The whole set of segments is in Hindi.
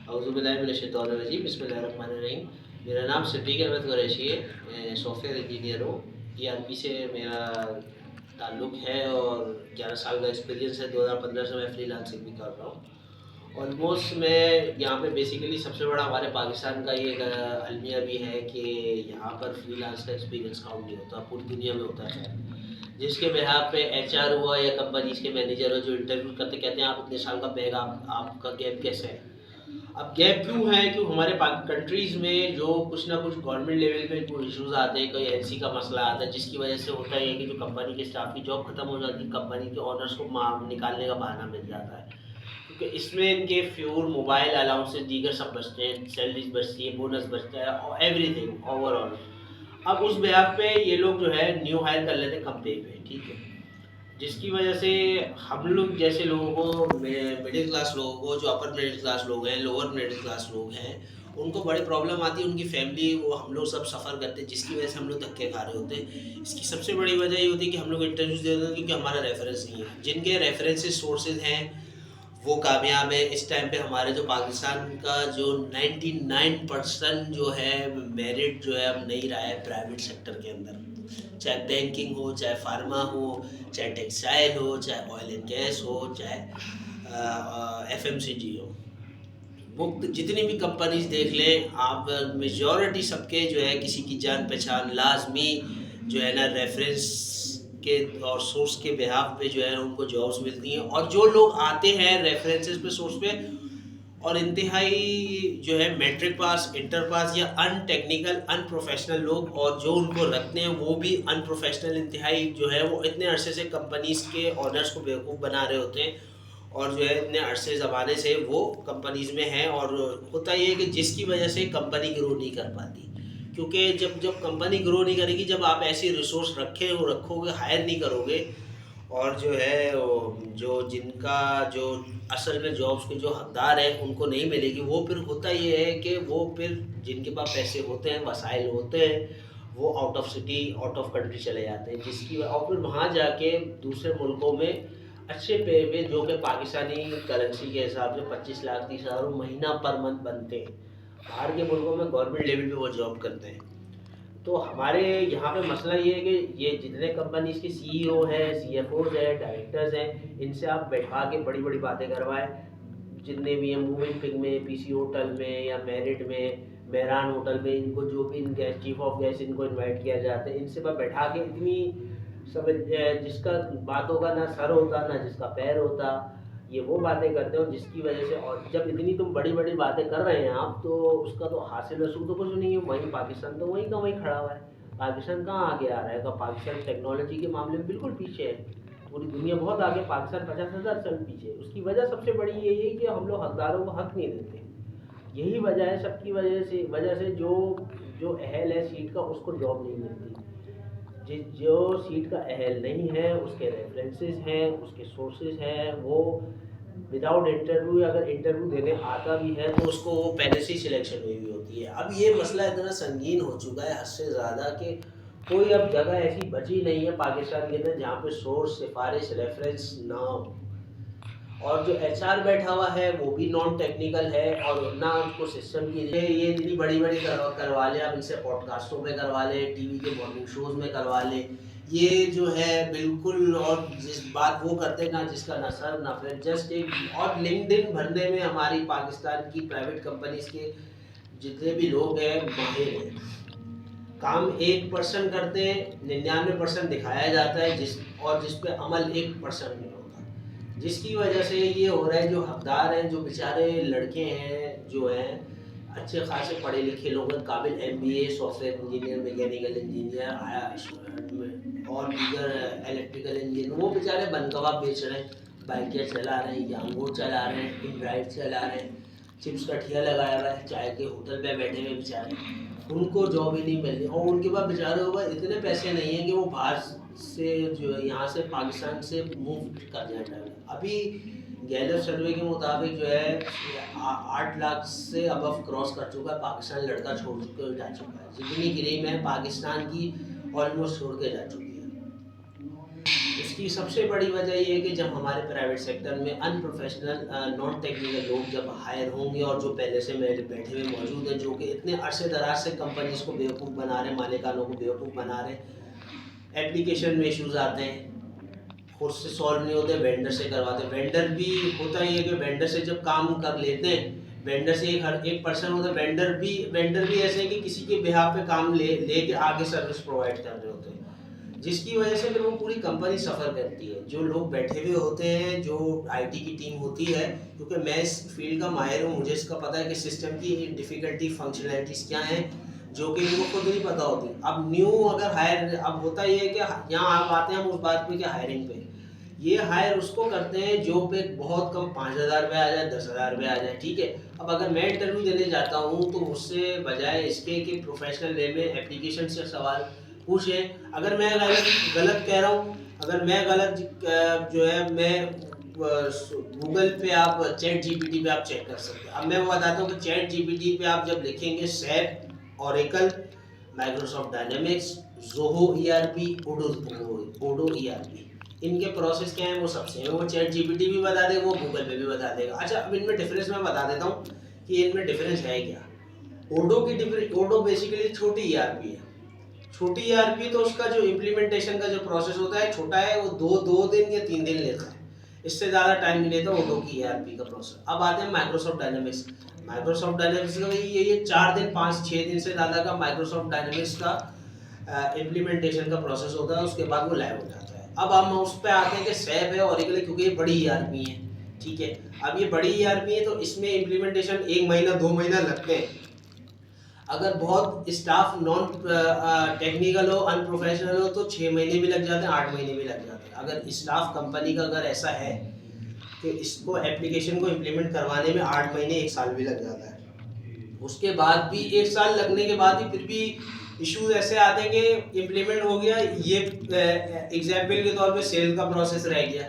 औज़ुबिल्लाहि बिस्मिल्लाहिर्रहमानिर्रहीम। मेरा नाम सिद्दीक़ अहमद कुरैशी है। मैं सॉफ्टवेयर इंजीनियर हूँ। ईआरपी से मेरा ताल्लुक़ है और 11 साल का एक्सपीरियंस है। 2015 से मैं फ्रीलांसिंग भी कर रहा हूँ। ऑलमोस्ट मैं यहाँ पे बेसिकली सबसे बड़ा हमारे पाकिस्तान का ये अलमिया भी है कि यहाँ पर फ्रीलांस का एक्सपीरियंस काउंट नहीं होता, पूरी दुनिया में होता है। जिसके बिहाफ पे एचआर हुआ या कंपनीज के मैनेजर हो जो इंटरव्यू करते कहते हैं आप इतने साल का बैग आपका गैप कैसे है। अब गैप क्यों है? क्यों हमारे कंट्रीज़ में जो कुछ ना कुछ गवर्नमेंट लेवल पे कोई इश्यूज़ आते हैं, कोई एलसी का मसला आता है, जिसकी वजह से होता है कि जो कंपनी के स्टाफ की जॉब खत्म हो जाती है, कंपनी के ओनर्स को निकालने का बहाना मिल जाता है, क्योंकि इसमें इनके फ्यूल, मोबाइल अलाउंसेस, दीगर सब बचते हैं, सैलरीज बचती है, बोनस बचता है और एवरीथिंग ओवरऑल। अब उस बिहाफ पे ये लोग जो है न्यू हायर कर लेते हैं कम पे पे, ठीक है, जिसकी वजह से हम लोग जैसे लोगों को, मिडिल क्लास लोगों को, जो अपर मिडिल क्लास लोग हैं, लोअर मिडिल क्लास लोग हैं, उनको बड़ी प्रॉब्लम आती है। उनकी फैमिली, वो हम लोग सब सफ़र करते हैं, जिसकी वजह से हम लोग धक्के खा रहे होते हैं। इसकी सबसे बड़ी वजह ये होती है कि हम लोग इंटरव्यूज़ दे रहे हैं क्योंकि हमारा रेफरेंस नहीं है। जिनके रेफरेंसेस सोर्सेज हैं वो कामयाब है। इस टाइम पे हमारे जो पाकिस्तान का जो 99% जो है मेरिट जो है अब नहीं रहा है प्राइवेट सेक्टर के अंदर, चाहे बैंकिंग हो, चाहे फार्मा हो, चाहे टेक्सटाइल हो, चाहे ऑयल एंड गैस हो, चाहे एफएमसीजी हो। वो जितनी भी कंपनीज देख लें आप, मेजॉरिटी सबके जो है किसी की जान पहचान लाजमी जो है ना रेफरेंस के और सोर्स के बिहाफ पे जो है उनको जॉब्स मिलती हैं। और जो लोग आते हैं रेफरेंसेस पे, सोर्स पे, और इंतहाई जो है मैट्रिक पास, इंटर पास या अनटेक्निकल अनप्रोफेशनल लोग, और जो उनको रखते हैं वो भी अनप्रोफेशनल इंतहाई जो है, वो इतने अरसे से कंपनीज के ऑनर्स को बेवकूफ़ बना रहे होते हैं और जो है इतने अरसे ज़माने से वो कंपनीज में हैं। और होता ये है कि जिसकी वजह से कंपनी ग्रो नहीं कर पाती, क्योंकि जब जब कंपनी ग्रो नहीं करेगी, जब आप ऐसी रिसोर्स रखोगे, हायर नहीं करोगे, और जो है जो जिनका जो असल में जॉब्स के जो हकदार हैं उनको नहीं मिलेगी, वो फिर होता ये है कि वो फिर जिनके पास पैसे होते हैं, वसाइल होते हैं, वो out of city, out of country चले जाते हैं, जिसकी और फिर वहाँ जाके दूसरे मुल्कों में अच्छे पे पे जो कि पाकिस्तानी करेंसी के हिसाब से 25 लाख 30 हज़ार महीना पर मंथ बनते हैं, बाहर के मुल्कों में गवर्नमेंट लेवल पे वो जॉब करते हैं। तो हमारे यहाँ पे मसला ये है कि ये जितने कंपनीज के सीईओ हैं, सीएफओज हैं, डायरेक्टर्स हैं, इनसे आप बैठा के बड़ी बड़ी बातें करवाएं। जितने भी हैं मूविंग पिक में, पीसी होटल में या मेरिट में, मेहरान होटल में, इनको जो भी इनके चीफ ऑफ गेस्ट इनको इनवाइट किया जाता है, इनसे बस बैठा के इतनी समझ, जिसका बातों का ना सर होता ना जिसका पैर होता, ये वो बातें करते हो जिसकी वजह से। और जब इतनी तुम बड़ी बड़ी बातें कर रहे हैं आप, तो उसका तो हासिल रसूल तो कुछ नहीं है। वहीं पाकिस्तान तो वहीं का वहीं खड़ा हुआ है। पाकिस्तान कहाँ आगे आ रहा है? पाकिस्तान टेक्नोलॉजी के मामले में बिल्कुल पीछे है। पूरी दुनिया बहुत आगे, पाकिस्तान 50,000 साल पीछे है। उसकी वजह सबसे बड़ी यही है कि हम लोग हकदारों को हक नहीं देते। यही वजह है सबकी वजह से जो जो अहल है सीट का, उसको जॉब नहीं मिलती। जो सीट का अहल नहीं है, उसके रेफरेंसेस हैं, उसके सोर्सेज हैं, वो विदाउट इंटरव्यू, अगर इंटरव्यू देने आता भी है तो उसको वो पहले से ही सिलेक्शन हुई हुई होती है। अब ये मसला इतना संगीन हो चुका है हद से ज़्यादा कि कोई अब जगह ऐसी बची नहीं है पाकिस्तान के अंदर जहाँ पे सोर्स, सिफारिश, रेफरेंस ना हो। और जो एचआर बैठा हुआ है वो भी नॉन टेक्निकल है, और ना उसको सिस्टम की ये इतनी बड़ी बड़ी करवा ले, आप इनसे पॉडकास्टों में करवा ले, टीवी के मॉर्निंग शोज़ में करवा ले, ये जो है बिल्कुल। और जिस बात वो करते ना जिसका ना सर ना फिर, जस्ट एक और लिंक्डइन भरने में हमारी पाकिस्तान की प्राइवेट कंपनीज के जितने भी लोग हैं माहिर हैं। काम 1% करते हैं, 99% दिखाया जाता है, जिस पे अमल 1% नहीं होता, जिसकी वजह से ये हो रहा है। जो हकदार हैं, जो बेचारे लड़के हैं जो हैं अच्छे खासे पढ़े लिखे लोग हैं, काबिल MBA, software engineer, mechanical engineer और दीगर इलेक्ट्रिकल इंजीनियर, वो बेचारे बनकबाब बेच रहे हैं, बाइकें चला रहे हैं, यांगूर चला रहे हैं, इनराइट चला रहे हैं, चिप्स का ठिया लगाया हुआ है, चाय के होटल पे बैठे हुए बेचारे, उनको जॉब ही नहीं मिल रही। और उनके पास बेचारों के पास इतने पैसे नहीं हैं कि वो बाहर से जो है यहाँ से पाकिस्तान से मूव कर जाए। अभी गैलर सर्वे के मुताबिक जो है 8 लाख से अबव क्रॉस कर चुका है पाकिस्तान, लड़का छोड़ कर जा चुका है। जितनी गिरी में पाकिस्तान की ऑलमोस्ट छोड़ के जा चुकी है। इसकी सबसे बड़ी वजह ये है कि जब हमारे प्राइवेट सेक्टर में अनप्रोफेशनल नॉन टेक्निकल लोग जब हायर होंगे और जो पहले से मेरे बैठे हुए मौजूद हैं, जो कि इतने अरसे दराज से कंपनीज को बेवकूफ़ बना रहे हैं, मालिकानों को बेवकूफ़ बना रहे हैं, एप्लीकेशन में इश्यूज आते हैं, खुद से सॉल्व नहीं होते, वेंडर से करवाते हैं। वेंडर भी होता ही है कि वेंडर से जब काम कर लेते हैं, वेंडर से हर एक पर्सन होता है, वेंडर भी ऐसे है कि किसी के बिहाफ पे काम लेके आगे सर्विस प्रोवाइड कर रहे होते हैं, जिसकी वजह से फिर वो पूरी कंपनी सफ़र करती है। जो लोग बैठे हुए होते हैं, जो आईटी की टीम होती है, क्योंकि मैं इस फील्ड का माहिर हूँ, मुझे इसका पता है कि सिस्टम की डिफ़िकल्टी फंक्शनैलिटीज़ क्या हैं, जो कि इनको खुद नहीं पता होती। अब न्यू अगर हायर, अब होता ये है कि यहाँ आप आते हैं हम उस बात पे कि हायरिंग पे, ये हायर उसको करते हैं जो पे बहुत कम 5,000 रुपये आ जाए, 10,000 रुपये आ जाए, ठीक है। अब अगर मैं इंटरव्यू देने जाता हूँ तो उससे बजाय इसके कि प्रोफेशनल वे में एप्लीकेशन से सवाल पूछें, अगर मैं गलत कह रहा हूँ, अगर मैं गलत जो है, मैं गूगल पे आप चैट जीपीटी पे आप चेक कर सकते हैं। अब मैं बताता हूँ कि चैट जीपीटी पे आप जब लिखेंगे SAP, Oracle, Microsoft Dynamics, Zoho ERP, Odoo ERP, इनके प्रोसेस क्या है वो सबसे है, वो चैट जीपीटी भी बता देगा, वो गूगल पे भी बता देगा। अच्छा, अब इनमें डिफरेंस मैं बता देता हूँ कि इनमें डिफरेंस है क्या। ओडो बेसिकली छोटी ईआरपी है। छोटी ईआरपी तो उसका जो इम्प्लीमेंटेशन का जो प्रोसेस होता है छोटा है, वो दो दिन या 3 दिन लेता है, इससे ज़्यादा टाइम नहीं लेता ओडो की ईआरपी का प्रोसेस। अब आते हैं माइक्रोसॉफ्ट डायनेमिक्स। माइक्रोसॉफ्ट डायनेमिक्स का ये 4 दिन 5-6 दिन से ज़्यादा का माइक्रोसॉफ्ट डायनेमिक्स का इम्प्लीमेंटेशन का प्रोसेस होता है, उसके बाद वो लाइव हो जाता है। अब हम उस पर आते हैं कि सैप है, ओरेकल, क्योंकि ये बड़ी ईआरपी है, ठीक है। अब ये बड़ी ईआरपी है तो इसमें इम्प्लीमेंटेशन 1 महीना 2 महीना लगते हैं। अगर बहुत स्टाफ नॉन टेक्निकल हो, अनप्रोफेशनल हो, तो 6 महीने भी लग जाते हैं, 8 महीने भी लग जाते हैं। अगर स्टाफ कंपनी का अगर ऐसा है कि इसको एप्लीकेशन को इम्प्लीमेंट करवाने में 8 महीने 1 साल भी लग जाता है। उसके बाद भी 1 साल लगने के बाद भी फिर भी इश्यूज ऐसे आते हैं कि इम्प्लीमेंट हो गया, ये एग्जाम्पल के तौर पे सेल का प्रोसेस रह गया,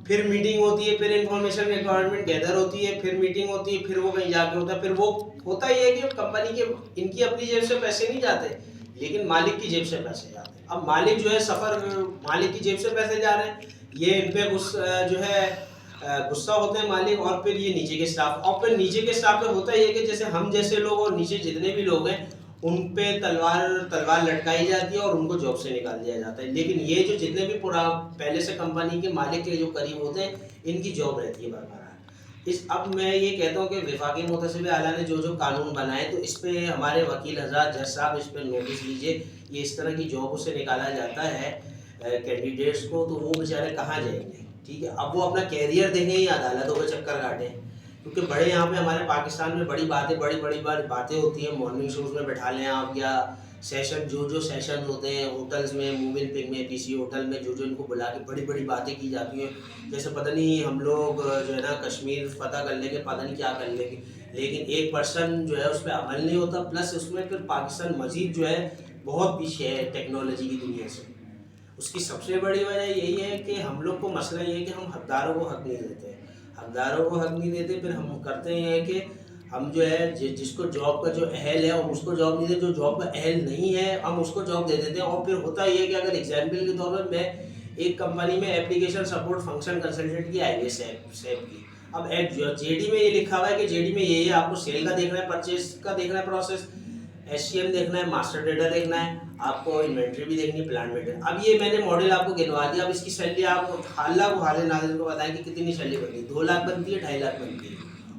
फिर मीटिंग होती है, फिर इंफॉर्मेशन रिक्वायरमेंट गैदर होती है, फिर मीटिंग होती है, फिर वो कहीं जाके होता है, फिर वो होता ही है कि कंपनी के इनकी अपनी जेब से पैसे नहीं जाते, लेकिन मालिक की जेब से पैसे जाते हैं। अब मालिक जो है मालिक की जेब से पैसे जा रहे हैं, ये इन पे जो है गुस्सा होते हैं मालिक, और फिर ये नीचे के स्टाफ, और फिर नीचे के स्टाफ पे होता ही है कि जैसे हम जैसे लोग और नीचे जितने भी लोग हैं उन पे तलवार लटकाई जाती है और उनको जॉब से निकाल दिया जाता है। लेकिन ये जो जितने भी पहले से कंपनी के मालिक के जो करीब होते हैं, इनकी जॉब रहती है बरकरार। अब मैं ये कहता हूँ कि वफाकी मुतसिब आला ने जो कानून बनाए, तो इस पे हमारे वकील हज़रात, जज साहब, इस पर नोटिस लीजिए। ये इस तरह की जॉबों से निकाला जाता है कैंडिडेट्स को, तो वो बेचारे कहाँ जाएंगे, ठीक है। अब वो अपना कैरियर देखें या अदालतों के चक्कर काटें, क्योंकि बड़े यहाँ पे हमारे पाकिस्तान में बड़ी बातें होती हैं, मॉर्निंग शोज में बैठा लें आप, या सेशन जो सेशन होते हैं होटल्स में, मूविंग पिक में, पीसी होटल में, जो इनको बुला के बड़ी बातें की जाती हैं, जैसे पता नहीं हम लोग जो है ना कश्मीर फतह कर लेंगे, पता नहीं क्या कर लेंगे, लेकिन एक पर्सन जो है उस पर अमल नहीं होता। प्लस उसमें फिर पाकिस्तान मजीद जो है बहुत पीछे है टेक्नोलॉजी की दुनिया से। उसकी सबसे बड़ी वजह यही है कि हम लोग को मसला ये है कि हम हकदारों को हक नहीं देते, फिर हम करते हैं कि हम जो है जिसको जॉब का जो अहल है हम उसको जॉब नहीं देते, जो जॉब का अहल नहीं है हम उसको जॉब दे देते हैं। और फिर होता ये है कि अगर एग्जाम्पल के तौर पर मैं एक कंपनी में एप्लीकेशन सपोर्ट फंक्शन कंसल्टेंट की आई है सैप की, अब जेडी में ये लिखा हुआ है कि जेडी में ये आपको सेल का देखना है, परचेज का देखना है प्रोसेस, एससीएम देखना है, मास्टर डेटा देखना है, आपको इन्वेंट्री भी देखनी है, प्लान मेंटेन। अब ये मैंने मॉडल आपको गिनवा दिया, अब इसकी सैलरी आप अल्लाह को हाले नाज़िर को बताएं कि कितनी सैलरी बनती है, 2 लाख बनती है, 2.5 लाख बनती है।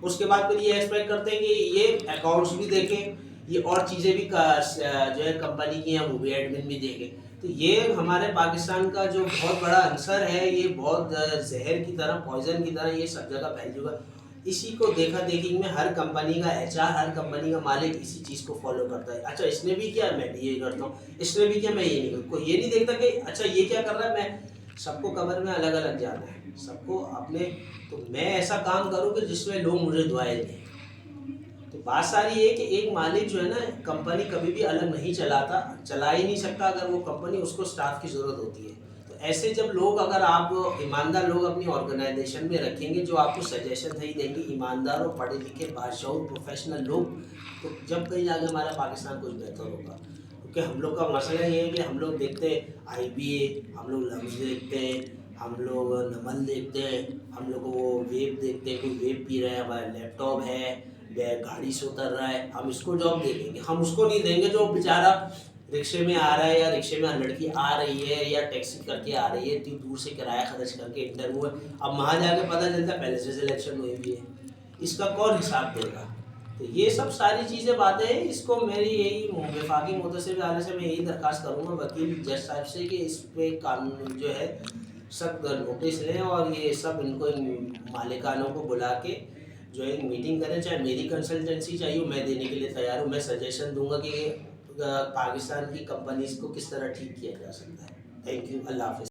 उसके बाद फिर ये एक्सपेक्ट करते हैं कि ये अकाउंट्स भी देखें, ये और चीज़ें भी जो है कंपनी की हैं वो भी एडमिन भी देखें। तो ये हमारे पाकिस्तान का जो बहुत बड़ा आंसर है, ये बहुत जहर की तरह, पॉइजन की तरह ये सब जगह फैल चुका। इसी को देखा देखी में हर कंपनी का एचआर, हर कंपनी का मालिक इसी चीज़ को फॉलो करता है। अच्छा इसने भी किया, मैं भी ये करता हूँ, इसने भी किया, मैं ये नहीं करता। कोई ये नहीं देखता कि अच्छा ये क्या कर रहा है, मैं सबको कमर में अलग अलग जाना है, सबको अपने, तो मैं ऐसा काम करूँ कि जिसमें लोग मुझे दुआएं दें। तो बात सारी ये कि एक मालिक जो है ना, कंपनी कभी भी अलग नहीं चला ही नहीं सकता, अगर वो कंपनी, उसको स्टाफ की ज़रूरत होती है। तो ऐसे जब लोग, अगर आप ईमानदार लोग अपनी ऑर्गेनाइजेशन में रखेंगे जो आपको सजेशन सही देंगे, ईमानदार और पढ़े लिखे बादशाह प्रोफेशनल लोग, तो जब कहीं जाके हमारा पाकिस्तान कुछ बेहतर होगा। क्योंकि हम लोग का मसला ये है कि हम लोग देखते हैं IBA, हम लोग लम्स देखते हैं, हम लोग नमन देखते हैं, हम लोग वो वेब देखते हैं, कोई वेब पी रहा है, हमारा लैपटॉप है, गाड़ी से उतर रहा है, हम इसको जॉब दे देंगे। हम उसको नहीं देंगे जो बेचारा रिक्शे में आ रहा है, या रिक्शे में लड़की आ रही है, या टैक्सी करके आ रही है, इतनी दूर से किराया खर्च करके इंटरव्यू है, अब वहाँ जाके पता चलता है पहले से सिलेक्शन हुई हुई है, इसका कौन हिसाब देगा? तो ये सब सारी चीज़ें बातें हैं। इसको मेरी यही वफाकी मुतसिर आने से मैं यही दरख्वास्त करूँगा वकील जज साहब से कि इस पे कानून जो है सख्त नोटिस लें, और ये सब इनको इन मालिकानों को बुला के जो है मीटिंग करें। चाहे मेरी कंसल्टेंसी चाहिए मैं देने के लिए तैयार हूँ। मैं सजेशन दूंगा कि पाकिस्तान की कंपनीज को किस तरह ठीक किया जा सकता है। थैंक यू, अल्लाह हाफ़िज़।